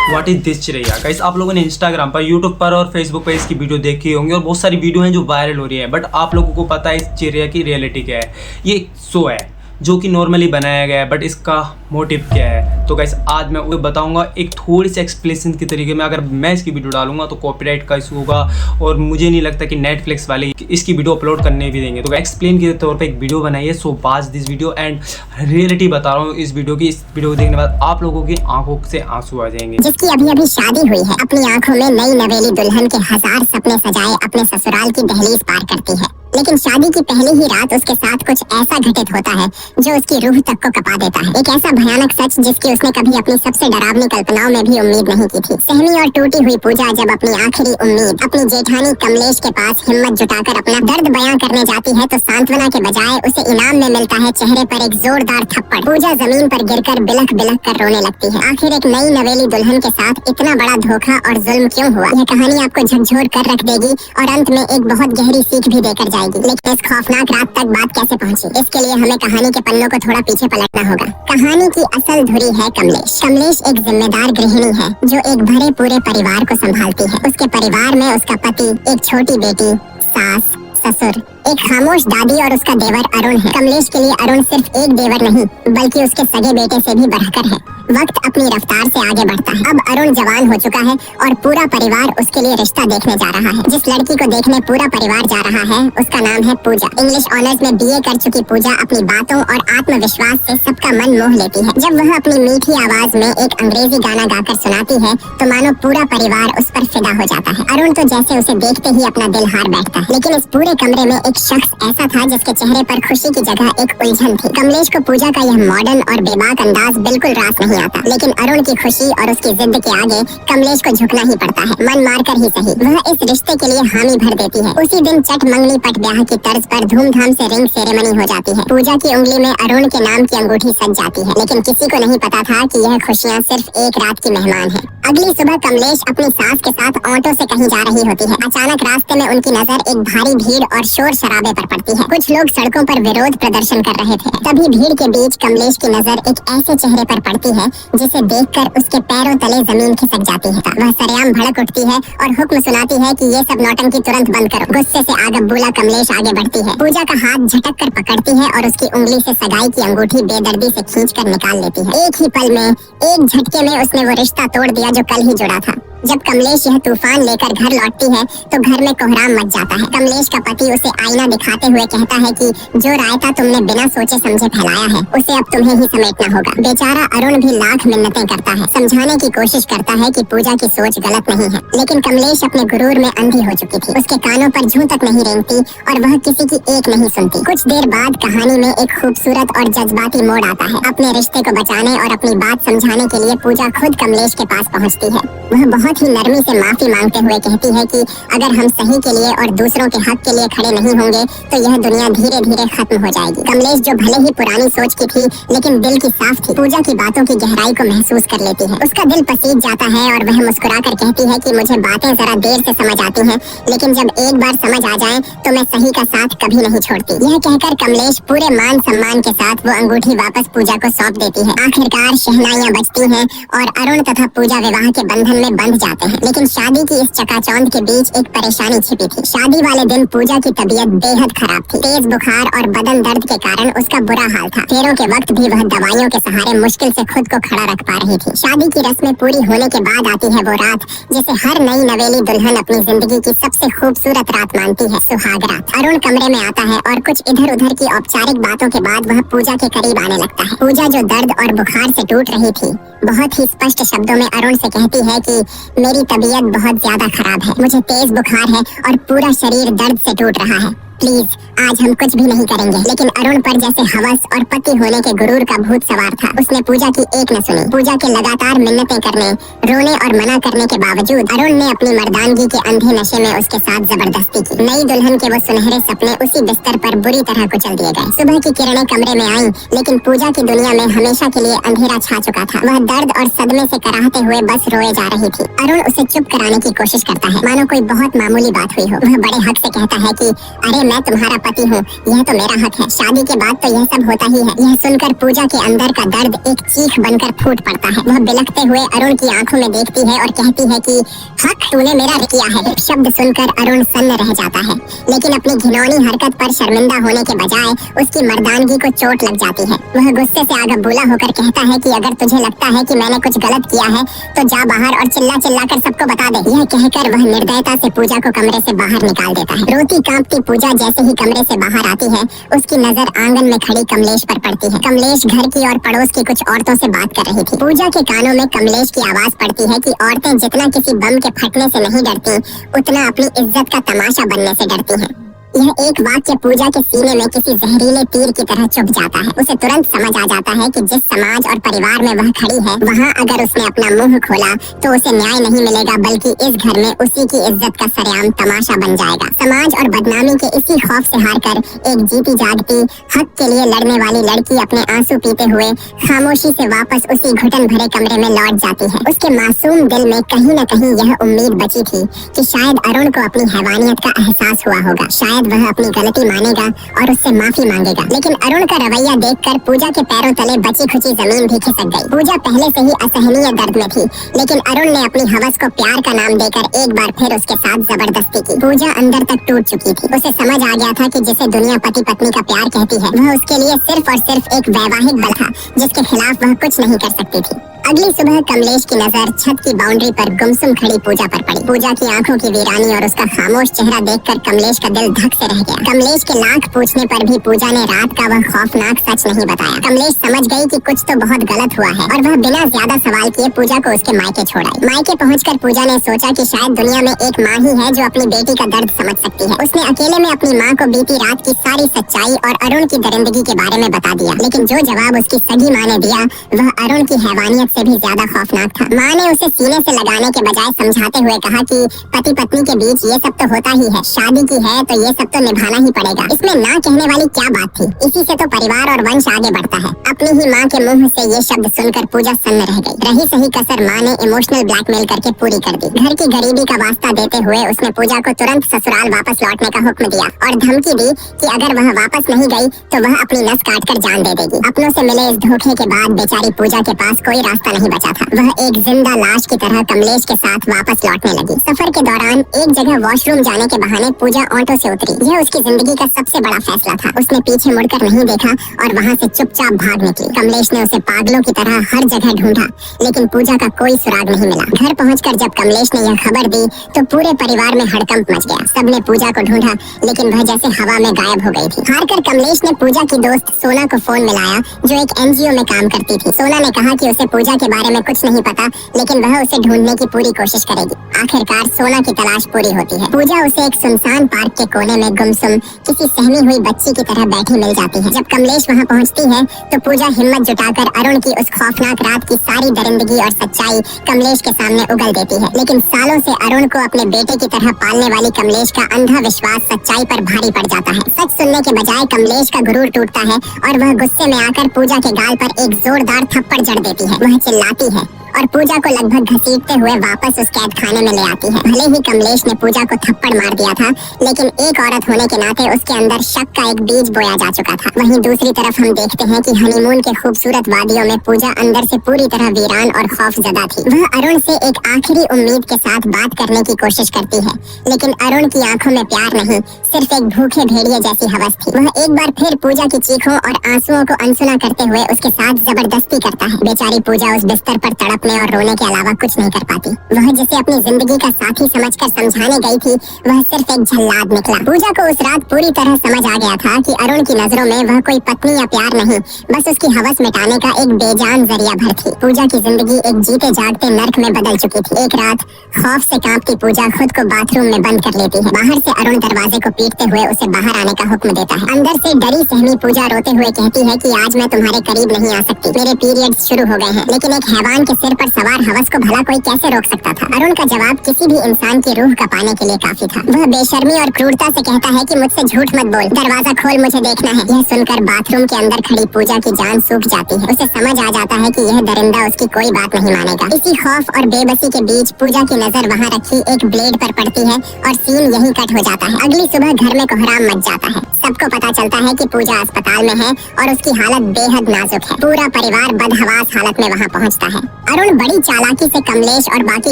What is this Chiraiya guys, आप लोगों ने इंस्टाग्राम पर, यूट्यूब पर और फेसबुक पर इसकी वीडियो देखी होंगी और बहुत सारी वीडियो हैं जो वायरल हो रही है। बट आप लोगों को पता है इस चिरैया की रियलिटी क्या है? ये एक शो है जो कि नॉर्मली बनाया गया है, बट इसका मोटिव क्या है? तो गाइस आज मैं वो बताऊंगा एक थोड़ी सी एक्सप्लेनेशन के तरीके में। अगर मैं इसकी वीडियो डालूंगा तो कॉपीराइट का इशू होगा और मुझे नहीं लगता कि नेटफ्लिक्स वाले इसकी वीडियो अपलोड करने भी देंगे। तो एक्सप्लेन के तौर पे एक वीडियो बनाई है, so watch this video and reality बता रहा हूँ इस वीडियो की। इस वीडियो को देखने के बाद आप लोगों की आंखों से आंसू आ जाएंगे। जिसकी अभी अभी शादी हुई है, अपनी आंखों में नई नवेली दुल्हन के हजार सपने सजाए अपने ससुराल की दहलीज पार करती है, लेकिन शादी की पहली ही रात उसके साथ कुछ ऐसा घटित होता है जो उसकी रूह तक को कपा देता है। एक ऐसा भयानक सच जिसकी उसने कभी अपनी सबसे डरावनी कल्पनाओं में भी उम्मीद नहीं की थी। सहमी और टूटी हुई पूजा जब अपनी आखिरी उम्मीद अपनी जेठानी कमलेश के पास हिम्मत जुटाकर अपना दर्द बयां करने जाती है, तो सांत्वना के बजाय उसे इनाम में मिलता है चेहरे पर एक जोरदार थप्पड़। पूजा जमीन पर गिरकर बिलख बिलख कर रोने लगती है। आखिर एक नई नवेली दुल्हन के साथ इतना बड़ा धोखा और जुल्म क्यों हुआ? यह कहानी आपको झकझोर कर रख देगी और अंत में एक बहुत गहरी सीख भी देकर जाएगी। लेकिन इस खौफनाक रात तक बात कैसे पहुंची, इसके लिए हमें कहानी के पन्नों को थोड़ा पीछे पलटना होगा। कहानी की असल धुरी है कमलेश। कमलेश एक जिम्मेदार गृहिणी है जो एक भरे पूरे परिवार को संभालती है। उसके परिवार में उसका पति, एक छोटी बेटी, सास, ससुर, एक खामोश दादी और उसका देवर अरुण है। कमलेश के लिए अरुण सिर्फ एक देवर नहीं बल्कि उसके सगे बेटे से भी बढ़कर है। वक्त अपनी रफ्तार से आगे बढ़ता है। अब अरुण जवान हो चुका है और पूरा परिवार उसके लिए रिश्ता देखने जा रहा है। जिस लड़की को देखने पूरा परिवार जा रहा है उसका नाम है पूजा। इंग्लिश ऑनर्स में बीए कर चुकी पूजा अपनी बातों और आत्मविश्वास से सबका मन मोह लेती है। जब वह अपनी मीठी आवाज में एक अंग्रेजी गाना गाकर सुनाती है तो मानो पूरा परिवार उस पर फिदा हो जाता है। अरुण तो जैसे उसे देखते ही अपना दिल हार बैठता है। लेकिन इस पूरे कमरे में एक शख्स ऐसा था जिसके चेहरे पर खुशी की जगह एक उलझन थी। कमलेश को पूजा का यह मॉडर्न और बेबाक अंदाज बिल्कुल रास नहीं आता, लेकिन अरुण की खुशी और उसकी जिद के आगे कमलेश को झुकना ही पड़ता है। मन मार कर ही सही वह इस रिश्ते के लिए हामी भर देती है। उसी दिन चट मंगनी पट ब्याह की तर्ज पर धूमधाम से रिंग सेरेमनी हो जाती है। पूजा की उंगली में अरुण के नाम की अंगूठी सज जाती है, लेकिन किसी को नहीं पता था कि यह खुशियाँ सिर्फ एक रात की मेहमान है। अगली सुबह कमलेश अपनी सास के साथ ऑटो से कहीं जा रही होती है। अचानक रास्ते में उनकी नजर एक भारी भीड़ और शोर शराबे पर पड़ती है। कुछ लोग सड़कों पर विरोध प्रदर्शन कर रहे थे। तभी भीड़ के बीच कमलेश की नजर एक ऐसे चेहरे पर पड़ती है जिसे देखकर उसके पैरों तले जमीन खिसक जाती है। वह सरेआम भड़क उठती है और हुक्म सुनाती है कि ये सब नौटंकी तुरंत बंद करो। गुस्से से आगबबूला कमलेश आगे बढ़ती है। पूजा का हाथ झटक कर पकड़ती है और उसकी उंगली से सगाई की अंगूठी बेदर्दी से खींचकर निकाल लेती है। एक ही पल में, एक झटके में उसने वो रिश्ता तोड़ दिया जो कल ही जुड़ा था। जब कमलेश यह तूफान लेकर घर लौटती है तो घर में कोहराम मच जाता है। कमलेश का पति उसे आईना दिखाते हुए कहता है कि जो रायता तुमने बिना सोचे समझे फैलाया है उसे अब तुम्हें ही समेटना होगा। बेचारा अरुण भी लाख मिन्नतें करता है, समझाने की कोशिश करता है कि पूजा की सोच गलत नहीं है, लेकिन कमलेश अपने गुरूर में अंधी हो चुकी थी। उसके कानों पर जूं तक नहीं रेंगती और वह किसी की एक नहीं सुनती। कुछ देर बाद कहानी में एक खूबसूरत और जज्बाती मोड़ आता है। अपने रिश्ते को बचाने और अपनी बात समझाने के लिए पूजा खुद कमलेश के पास पहुँचती है। वह बहुत ही नरमी से माफी मांगते हुए कहती है कि अगर हम सही के लिए और दूसरों के हक के लिए खड़े नहीं होंगे तो यह दुनिया धीरे धीरे खत्म हो जाएगी। कमलेश जो भले ही पुरानी सोच की थी लेकिन दिल की साफ थी, पूजा की बातों की गहराई को महसूस कर लेती है। उसका दिल पसीज जाता है और वह मुस्कुराकर कहती है कि मुझे बातें जरा देर से समझ आती हैं, लेकिन जब एक बार समझ आ जाएं तो मैं सही का साथ कभी नहीं छोड़ती। यह कहकर कमलेश पूरे मान सम्मान के साथ वो अंगूठी वापस पूजा को सौंप देती है। आखिरकार शहनाइयां बजती हैं और अरुण तथा पूजा विवाह के बंधन में बंध जाते हैं। लेकिन शादी की इस चकाचौंध के बीच एक परेशानी छिपी थी। शादी वाले दिन पूजा की तबीयत बेहद खराब थी। तेज बुखार और बदन दर्द के कारण उसका बुरा हाल था। फेरों के वक्त भी वह दवाइयों के सहारे मुश्किल से खुद को खड़ा रख पा रही थी। शादी की रस्में पूरी होने के बाद आती है वो रात जिसे हर नई नवेली दुल्हन अपनी जिंदगी की सबसे खूबसूरत रात मानती है, सुहाग रात। अरुण कमरे में आता है और कुछ इधर उधर की औपचारिक बातों के बाद वह पूजा के करीब आने लगता है। पूजा जो दर्द और बुखार से टूट रही थी बहुत ही स्पष्ट शब्दों में अरुण से कहती है कि मेरी तबीयत बहुत ज्यादा खराब है, मुझे तेज बुखार है और पूरा शरीर दर्द से टूट रहा है। प्लीज आज हम कुछ भी नहीं करेंगे। लेकिन अरुण पर जैसे हवस और पति होने के गुरूर का भूत सवार था। उसने पूजा की एक न सुनी। पूजा के लगातार मिन्नतें करने, रोने और मना करने के बावजूद अरुण ने अपनी मर्दानगी के अंधे नशे में उसके साथ जबरदस्ती की। नई दुल्हन के वो सुनहरे सपने उसी बिस्तर पर बुरी तरह कुचल दिए गए। सुबह की किरणें कमरे में आईं, लेकिन पूजा की दुनिया में हमेशा के लिए अंधेरा छा चुका था। वह दर्द और सदमे से कराहते हुए बस रोए जा रही थी। अरुण उसे चुप कराने की कोशिश करता है, मानो कोई बहुत मामूली बात हुई हो। वह बड़े हक से कहता है कि अरे मैं तुम्हारा पति हूँ, यह तो मेरा हक है। शादी के बाद तो यह सब होता ही है। यह सुनकर पूजा के अंदर का दर्द एक चीख बनकर फूट पड़ता है। वह बिलखते हुए अरुण की आंखों में देखती है और कहती है कि हक तूने मेरा किया है। शब्द सुनकर अरुण सन्न रह जाता है, लेकिन अपनी घिनौनी हरकत पर शर्मिंदा होने के बजाय उसकी मर्दानगी को चोट लग जाती है। वह गुस्से से आग बबूला होकर कहता है कि अगर तुझे लगता है कि मैंने कुछ गलत किया है तो जा बाहर और चिल्ला चिल्ला कर सबको बता दे। यह कहकर वह निर्दयता से पूजा को कमरे से बाहर निकाल देता है। रोती कांपती पूजा जैसे ही कमरे से बाहर आती है, उसकी नजर आंगन में खड़ी कमलेश पर पड़ती है। कमलेश घर की और पड़ोस की कुछ औरतों से बात कर रही थी। पूजा के कानों में कमलेश की आवाज पड़ती है कि औरतें जितना किसी बम के फटने से नहीं डरती, उतना अपनी इज्जत का तमाशा बनने से डरती हैं। यह एक वाक्य पूजा के सीने में किसी जहरीले तीर की तरह चुभ जाता है। उसे तुरंत समझ आ जाता है कि जिस समाज और परिवार में वह खड़ी है, वहाँ अगर उसने अपना मुंह खोला तो उसे न्याय नहीं मिलेगा, बल्कि इस घर में उसी की इज्जत का सरेआम तमाशा बन जाएगा। समाज और बदनामी के इसी खौफ से हारकर एक जीती जागती हक के लिए लड़ने वाली लड़की अपने आंसू पीते हुए खामोशी से वापस उसी घुटन भरे कमरे में लौट जाती है। उसके मासूम दिल में कहीं न कहीं यह उम्मीद बची थी कि शायद अरुण को अपनी हैवानियत का एहसास हुआ होगा, शायद वह अपनी गलती मानेगा और उससे माफी मांगेगा। लेकिन अरुण का रवैया देखकर पूजा के पैरों तले बची खुची जमीन भी खिसक गई। पूजा पहले से ही असहनीय दर्द में थी, लेकिन अरुण ने अपनी हवस को प्यार का नाम देकर एक बार फिर उसके साथ जबरदस्ती की। पूजा अंदर तक टूट चुकी थी। उसे समझ आ गया था कि जिसे दुनिया पति पत्नी का प्यार कहती है, वह उसके लिए सिर्फ और सिर्फ एक वैवाहिक बल था, जिसके खिलाफ वह कुछ नहीं कर सकती थी। अगली सुबह कमलेश की नजर छत की बाउंड्री पर गुमसुम खड़ी पूजा पर पड़ी। पूजा की आंखों की वीरानी और उसका खामोश चेहरा देखकर कमलेश का दिल धक से रह गया। कमलेश के लाख पूछने पर भी पूजा ने रात का वह खौफनाक सच नहीं बताया। कमलेश समझ गई कि कुछ तो बहुत गलत हुआ है और वह बिना ज्यादा सवाल किए पूजा को उसके मायके छोड़ आई। मायके पहुंचकर पूजा ने सोचा कि शायद दुनिया में एक माँ ही है जो अपनी बेटी का दर्द समझ सकती है। उसने अकेले में अपनी माँ को बीती रात की सारी सच्चाई और अरुण की दरिंदगी के बारे में बता दिया। लेकिन जो जवाब उसकी सगी माँ ने दिया, वह अरुण की हैवानियत से भी ज्यादा खौफनाक था। माँ ने उसे सीने से लगाने के बजाय समझाते हुए कहा कि पति पत्नी के बीच ये सब तो होता ही है, शादी की है तो ये सब तो निभाना ही पड़ेगा। इसमें ना कहने वाली क्या बात थी? इसी से तो परिवार और वंश आगे बढ़ता है। अपनी ही माँ के मुंह से ये शब्द सुनकर पूजा सन्न रह गई। रही सही कसर माँ ने इमोशनल ब्लैकमेल करके पूरी कर दी। घर की गरीबी का वास्ता देते हुए उसने पूजा को तुरंत ससुराल वापस लौटने का हुक्म दिया और धमकी दी कि अगर वह वापस नहीं गई तो वह अपनी नस काट कर जान दे देगी। अपनों से मिले इस धोखे के बाद बेचारी पूजा के पास कोई रास्ता नहीं बचा था। वह एक जिंदा लाश की तरह कमलेश के साथ वापस लौटने लगी। सफर के दौरान एक जगह वॉशरूम जाने के बहाने पूजा ऑटो से उतरी। यह उसकी जिंदगी का सबसे बड़ा फैसला था। उसने पीछे मुड़कर नहीं देखा और वहाँ से चुपचाप भाग निकली। कमलेश ने उसे पागलों की तरह हर जगह ढूंढा, लेकिन पूजा का कोई सुराग नहीं मिला। घर पहुंचकर जब कमलेश ने यह खबर दी तो पूरे परिवार में हड़कंप मच गया। सबने पूजा को ढूंढा, लेकिन वह जैसे हवा में गायब हो गई थी। हारकर कमलेश ने पूजा की दोस्त सोना को फोन मिलाया, जो एक NGO में काम करती थी। सोना ने कहा कि उसे पूजा के बारे में कुछ नहीं पता, लेकिन वह उसे ढूंढने की पूरी कोशिश करेगी। आखिरकार सोना की तलाश पूरी होती है। पूजा उसे एक सुनसान पार्क के कोने में गुमसुम किसी सहमी हुई बच्ची की तरह बैठी मिल जाती है। जब कमलेश वहाँ पहुँचती है तो पूजा हिम्मत जुटाकर अरुण की उस खौफनाक रात की सारी दरिंदगी और सच्चाई कमलेश के सामने उगल देती है। लेकिन सालों से अरुण को अपने बेटे की तरह पालने वाली कमलेश का अंधा विश्वास सच्चाई पर भारी पड़ जाता है। सच सुनने के बजाय कमलेश का गुरूर टूटता है और वह गुस्से में आकर पूजा के गाल पर एक जोरदार थप्पड़ जड़ देती है। वह चिल्लाती है और पूजा को लगभग घसीटते हुए वापस उस कैद खाने में ले आती है। भले ही कमलेश ने पूजा को थप्पड़ मार दिया था, लेकिन एक औरत होने के नाते उसके अंदर शक का एक बीज बोया जा चुका था। वहीं दूसरी तरफ हम देखते हैं कि हनीमून के खूबसूरत वादियों में पूजा अंदर से पूरी तरह वीरान और खौफजदा थी। वह अरुण से एक आखिरी उम्मीद के साथ बात करने की कोशिश करती है, लेकिन अरुण की आंखों में प्यार नहीं, सिर्फ एक भूखे भेड़िए जैसी हवस थी। वह एक बार फिर पूजा की चीखों और आंसुओं को अनसुना करते हुए उसके साथ जबरदस्ती करता है। बेचारी पूजा उस बिस्तर पर तड़पने और रोने के अलावा कुछ नहीं कर पाती। वह जिसे अपनी जिंदगी का साथी समझकर समझाने गई थी, वह सिर्फ एक झल्लाद निकला। पूजा को उस रात पूरी तरह समझ आ गया था कि अरुण की नजरों में वह कोई पत्नी या प्यार नहीं, बस उसकी हवस मिटाने का एक बेजान जरिया भर थी। पूजा की जिंदगी एक जीते जागते नर्क में बदल चुकी थी। एक रात खौफ से कांपती पूजा खुद को बाथरूम में बंद कर लेती है। बाहर से अरुण दरवाजे को पीटते हुए उसे बाहर आने का हुक्म देता है। अंदर से डरी सहमी पूजा रोते हुए कहती है कि आज मैं तुम्हारे करीब नहीं आ सकती, मेरे पीरियड्स शुरू हो गए हैं। लेकिन एक हैवान के सिर सिर पर सवार हवस को भला कोई कैसे रोक सकता था? अरुण का जवाब किसी भी इंसान की रूह का पाने के लिए काफी था। वह बेशर्मी और क्रूरता से कहता है कि मुझसे झूठ मत बोल, दरवाजा खोल, मुझे देखना है। यह सुनकर बाथरूम के अंदर खड़ी पूजा की जान सूख जाती है। उसे समझ आ जाता है कि यह दरिंदा उसकी कोई बात नहीं मानेगा। इसी खौफ और बेबसी के बीच पूजा की नजर वहाँ रखी एक ब्लेड पर पड़ती है और सीन यहीं कट हो जाता है। अगली सुबह घर में कोहराम मच जाता है। सबको पता चलता है कि पूजा अस्पताल में है और उसकी हालत बेहद नाजुक है। पूरा परिवार बदहवास हालत में वहाँ पहुँचता है। अरुण बड़ी चालाकी से कमलेश और बाकी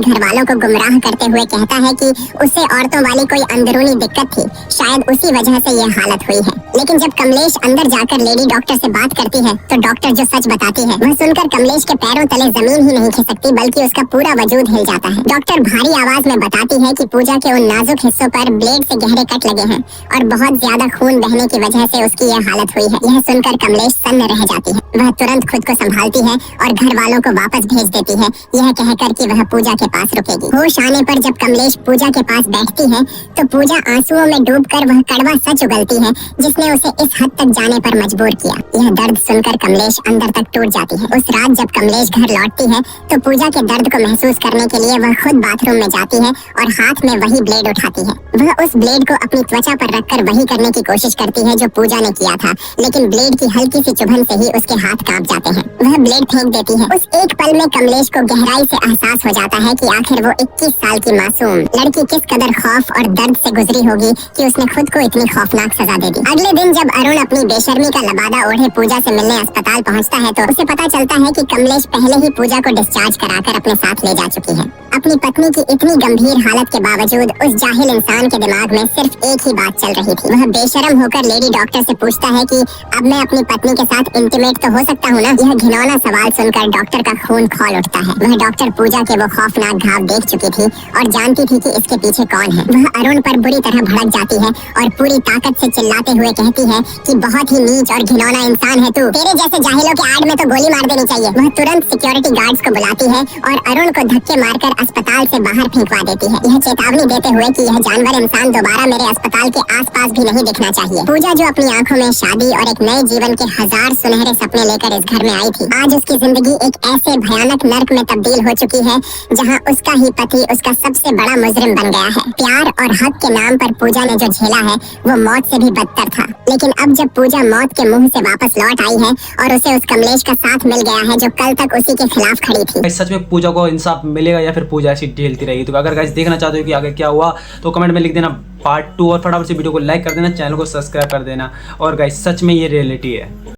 घर वालों को गुमराह करते हुए कहता है कि उसे औरतों वाली कोई अंदरूनी दिक्कत थी, शायद उसी वजह से यह हालत हुई है। लेकिन जब कमलेश अंदर जाकर लेडी डॉक्टर से बात करती है तो डॉक्टर जो सच बताती है वह सुनकर कमलेश के पैरों तले जमीन ही नहीं खिसकती बल्कि उसका पूरा वजूद हिल जाता है। डॉक्टर भारी आवाज में बताती है कि पूजा के उन नाजुक हिस्सों पर ब्लेड से गहरे कट लगे हैं और बहुत ज्यादा खून बहने की वजह से उसकी यह हालत हुई है। यह सुनकर कमलेश सन्न रह जाती है। वह तुरंत खुद को संभालती है और घर वालों को वापस भेज देती है, यह कहकर कि वह पूजा के पास रुकेगी। होश आने पर जब कमलेश पूजा के पास बैठती है तो पूजा आंसुओं में डूबकर वह कड़वा सच उगलती है जिसने उसे इस हद तक जाने पर मजबूर किया। यह दर्द सुनकर कमलेश अंदर तक टूट जाती है। उस रात जब कमलेश घर लौटती है तो पूजा के दर्द को महसूस करने के लिए वह खुद बाथरूम में जाती है और हाथ में वही ब्लेड उठाती है। वह उस ब्लेड को अपनी त्वचा पर रखकर वही करने की कोशिश करती है जो पूजा ने किया था, लेकिन ब्लेड की हल्की सी चुभन से ही उसके हाथ कांप जाते हैं। वह ब्लेड फेंक देती है। उस एक पल में कमलेश को गहराई से एहसास हो जाता है कि आखिर वो 21 साल की मासूम लड़की किस कदर खौफ और दर्द से गुजरी होगी कि उसने खुद को इतनी खौफनाक सजा दे दी। अगले दिन जब अरुण अपनी बेशर्मी का लबादा ओढ़े पूजा से मिलने अस्पताल पहुंचता है तो उसे पता चलता है कि कमलेश पहले ही पूजा को डिस्चार्ज कराकर अपने साथ ले जा चुकी है। अपनी पत्नी की इतनी गंभीर हालत के बावजूद उस जाहिल इंसान के दिमाग में सिर्फ एक ही बात चल रही थी। वह बेशरम होकर लेडी डॉक्टर से पूछता है कि अब मैं अपनी पत्नी के साथ इंटीमेट तो हो सकता हूँ ना? यह घिनौना सवाल सुनकर डॉक्टर का खून खौल उठता है। वह डॉक्टर पूजा के वो खौफनाक घाव देख चुकी थी और जानती थी कि इसके पीछे कौन है। वह अरुण पर बुरी तरह भड़क जाती है और पूरी ताकत से चिल्लाते हुए कहती है कि बहुत ही नीच और घिनौना इंसान है तू, तेरे जैसे जाहिलों के आड़ में तो गोली मार देनी चाहिए। वह तुरंत सिक्योरिटी गार्ड्स को बुलाती है और अरुण को धक्के मारकर अस्पताल से बाहर फेंकवा देती है, यह चेतावनी देते हुए कि यह जानवर इंसान दोबारा मेरे अस्पताल के आसपास भी नहीं दिखना चाहिए। पूजा जो अपनी आंखों में शादी और एक नए जीवन के हजार सुनहरे सपने लेकर इस घर में आई थी, आज उसकी जिंदगी एक ऐसे भयानक नर्क में तब्दील हो चुकी है जहां उसका ही पति उसका सबसे बड़ा मुजरिम बन गया है। प्यार और हक के नाम पर पूजा ने जो झेला है वो मौत से भी बदतर था, लेकिन अब जब पूजा मौत के मुंह से वापस लौट आई है और उसे उस कमलेश का साथ मिल गया है जो कल तक उसी के खिलाफ खड़ी थी। सच में पूजा को इंसाफ मिलेगा या फिर पूजा ऐसी ढेलती रहेगी? तो अगर गाइस देखना चाहते हो कि आगे क्या हुआ तो कमेंट में लिख देना पार्ट 2 और फटाफट से वीडियो को लाइक कर देना, चैनल को सब्सक्राइब कर देना। और गाइस सच में ये रियलिटी है।